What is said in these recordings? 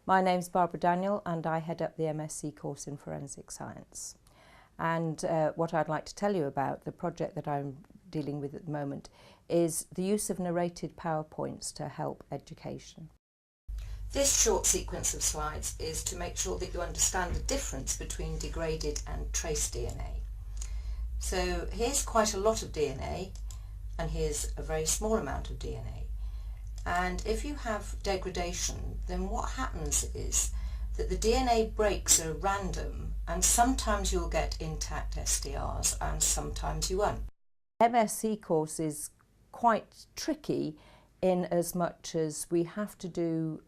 My name's Barbara Daniel and I head up the MSc course in Forensic Science. And what I'd like to tell you about, the project that I'm dealing with at the moment, is the use of narrated PowerPoints to help education. This short sequence of slides is to make sure that you understand the difference between degraded and trace DNA. So here's quite a lot of DNA and here's a very small amount of DNA. And if you have degradation, then what happens is that the DNA breaks are random, and sometimes you'll get intact SDRs and sometimes you won't. MSc course is quite tricky in as much as we have to do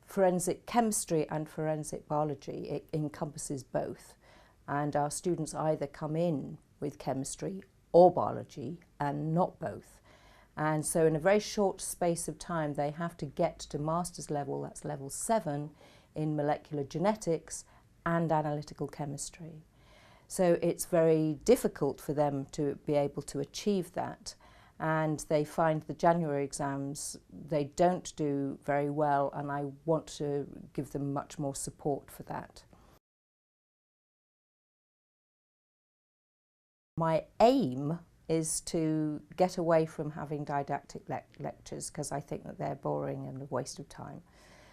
forensic chemistry and forensic biology. It encompasses both, and our students either come in with chemistry or biology and not both. And so in a very short space of time they have to get to master's level, that's level 7, in molecular genetics and analytical chemistry. So it's very difficult for them to be able to achieve that, and they find the January exams they don't do very well, and I want to give them much more support for that. My aim is to get away from having didactic lectures, because I think that they're boring and a waste of time.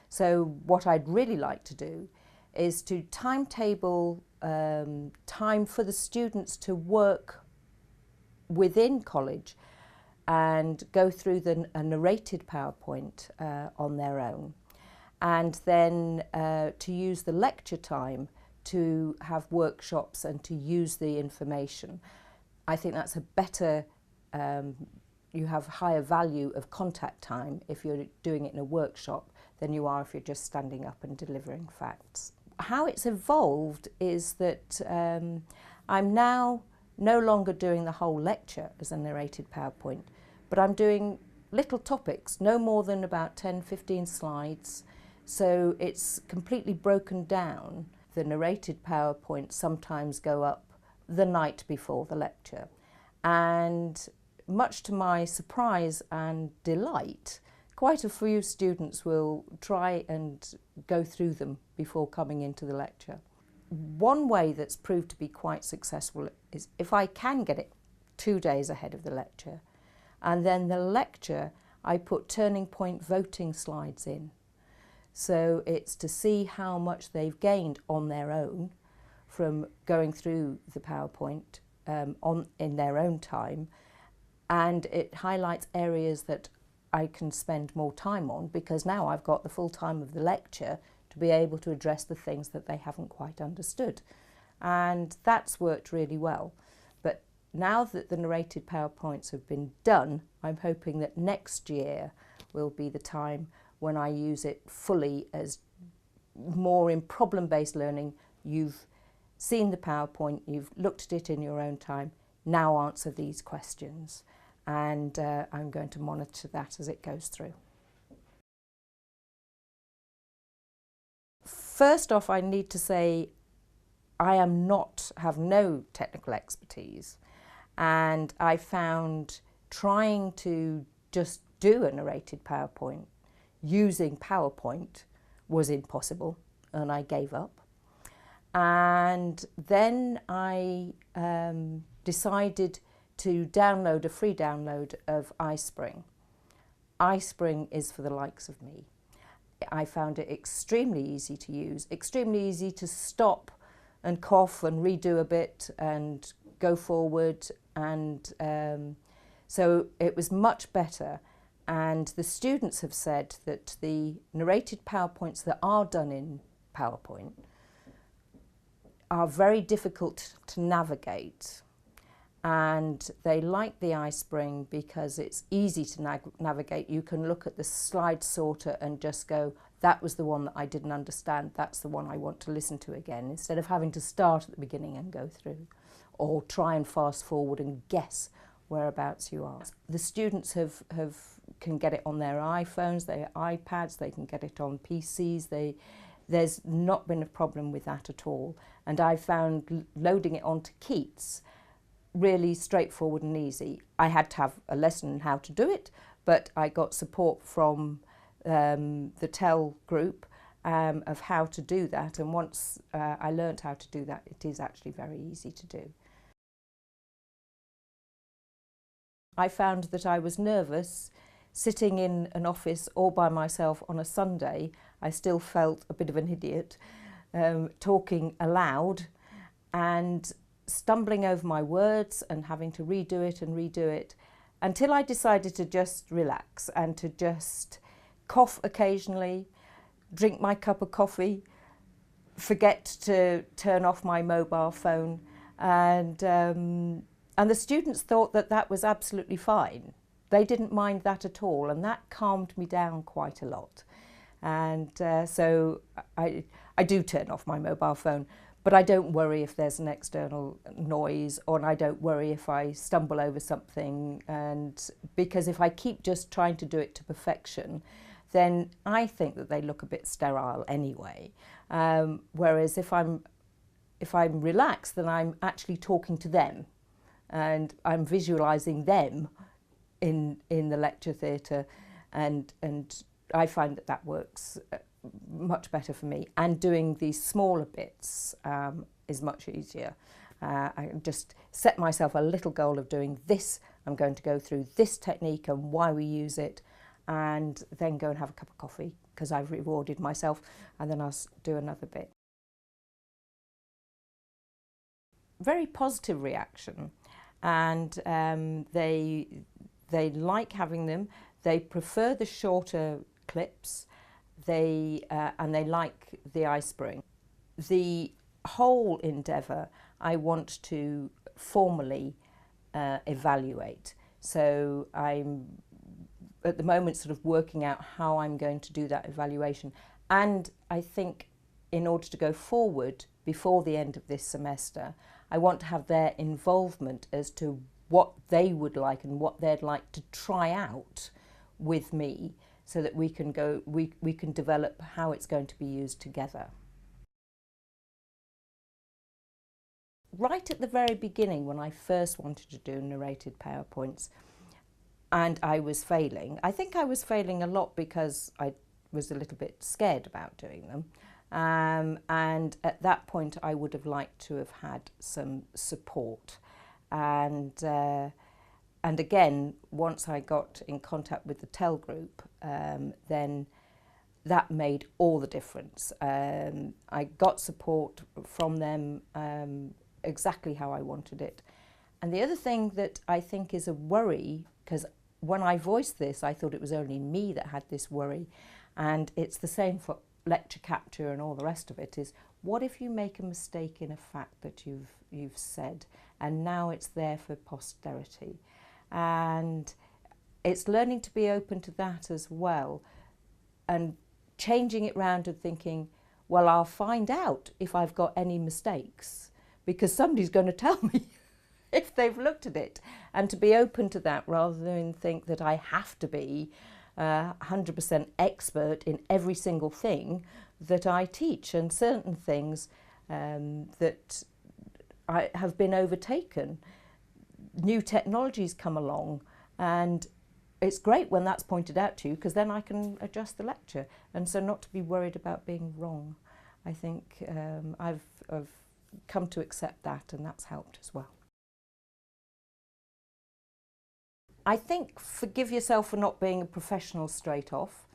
So what I'd really like to do is to timetable time for the students to work within college and go through a narrated PowerPoint on their own, and then to use the lecture time to have workshops and to use the information. I think that's a better, you have higher value of contact time if you're doing it in a workshop than you are if you're just standing up and delivering facts. How it's evolved is that I'm now no longer doing the whole lecture as a narrated PowerPoint, but I'm doing little topics, no more than about 10-15 slides, so it's completely broken down. The narrated PowerPoints sometimes go up the night before the lecture, and much to my surprise and delight, quite a few students will try and go through them before coming into the lecture. One way that's proved to be quite successful is if I can get it 2 days ahead of the lecture, and then the lecture I put turning point voting slides in. So it's to see how much they've gained on their own from going through the PowerPoint in their own time, and it highlights areas that I can spend more time on, because now I've got the full time of the lecture to be able to address the things that they haven't quite understood, and that's worked really well. But now that the narrated PowerPoints have been done, I'm hoping that next year will be the time when I use it fully as more in problem-based learning. You've seen the PowerPoint, you've looked at it in your own time, now answer these questions. And I'm going to monitor that as it goes through. First off, I need to say I have no technical expertise, and I found trying to just do a narrated PowerPoint using PowerPoint was impossible, and I gave up. And then I decided to download a free download of Ispring. Ispring is for the likes of me. I found it extremely easy to use, extremely easy to stop and cough and redo a bit and go forward, and so it was much better. And the students have said that the narrated PowerPoints that are done in PowerPoint are very difficult to navigate, and they like the Ispring because it's easy to navigate. You can look at the slide sorter and just go, that was the one that I didn't understand, that's the one I want to listen to again, instead of having to start at the beginning and go through, or try and fast forward and guess whereabouts you are. The students can get it on their iPhones, their iPads, they can get it on PCs. There's not been a problem with that at all. And I found loading it onto Keats really straightforward and easy. I had to have a lesson on how to do it, but I got support from the TEL group of how to do that, and once I learned how to do that, it is actually very easy to do. I found that I was nervous sitting in an office all by myself on a Sunday. I still felt a bit of an idiot talking aloud and stumbling over my words and having to redo it until I decided to just relax and to just cough occasionally, drink my cup of coffee, forget to turn off my mobile phone, and the students thought that that was absolutely fine. They didn't mind that at all, and that calmed me down quite a lot. And so I do turn off my mobile phone, but I don't worry if there's an external noise, or I don't worry if I stumble over something, and because if I keep just trying to do it to perfection, then I think that they look a bit sterile anyway. Whereas if I'm relaxed, then I'm actually talking to them, and I'm visualising them in the lecture theatre, and I find that works much better for me. And doing these smaller bits is much easier. I just set myself a little goal of doing this. I'm going to go through this technique and why we use it, and then go and have a cup of coffee because I've rewarded myself, and then I'll do another bit. Very positive reaction, and they like having them. They prefer the shorter clips. And they like the Ispring. The whole endeavour I want to formally evaluate. So I'm at the moment sort of working out how I'm going to do that evaluation. And I think in order to go forward before the end of this semester, I want to have their involvement as to what they would like and what they'd like to try out with me, so that we can develop how it's going to be used together. Right at the very beginning, when I first wanted to do narrated PowerPoints, and I was failing, I think I was failing a lot because I was a little bit scared about doing them. And at that point, I would have liked to have had some support. And again, once I got in contact with the TEL group, then that made all the difference. I got support from them exactly how I wanted it. And the other thing that I think is a worry, because when I voiced this, I thought it was only me that had this worry, and it's the same for lecture capture and all the rest of it, is what if you make a mistake in a fact that you've said, and now it's there for posterity? And it's learning to be open to that as well, and changing it round and thinking, well, I'll find out if I've got any mistakes, because somebody's going to tell me if they've looked at it, and to be open to that rather than think that I have to be 100% expert in every single thing that I teach, and certain things that have been overtaken. New technologies come along, and it's great when that's pointed out to you, because then I can adjust the lecture, and so not to be worried about being wrong. I think I've come to accept that, and that's helped as well. I think forgive yourself for not being a professional straight off.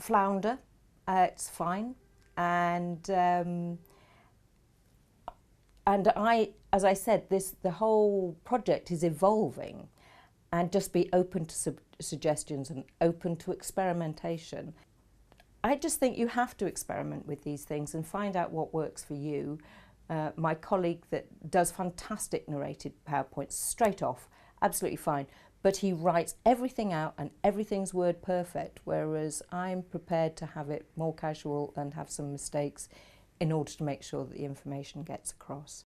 Flounder, it's fine, and as I said, the whole project is evolving, and just be open to suggestions and open to experimentation. I just think you have to experiment with these things and find out what works for you. My colleague that does fantastic narrated PowerPoints straight off, absolutely fine, but he writes everything out and everything's word perfect, whereas I'm prepared to have it more casual and have some mistakes in order to make sure that the information gets across.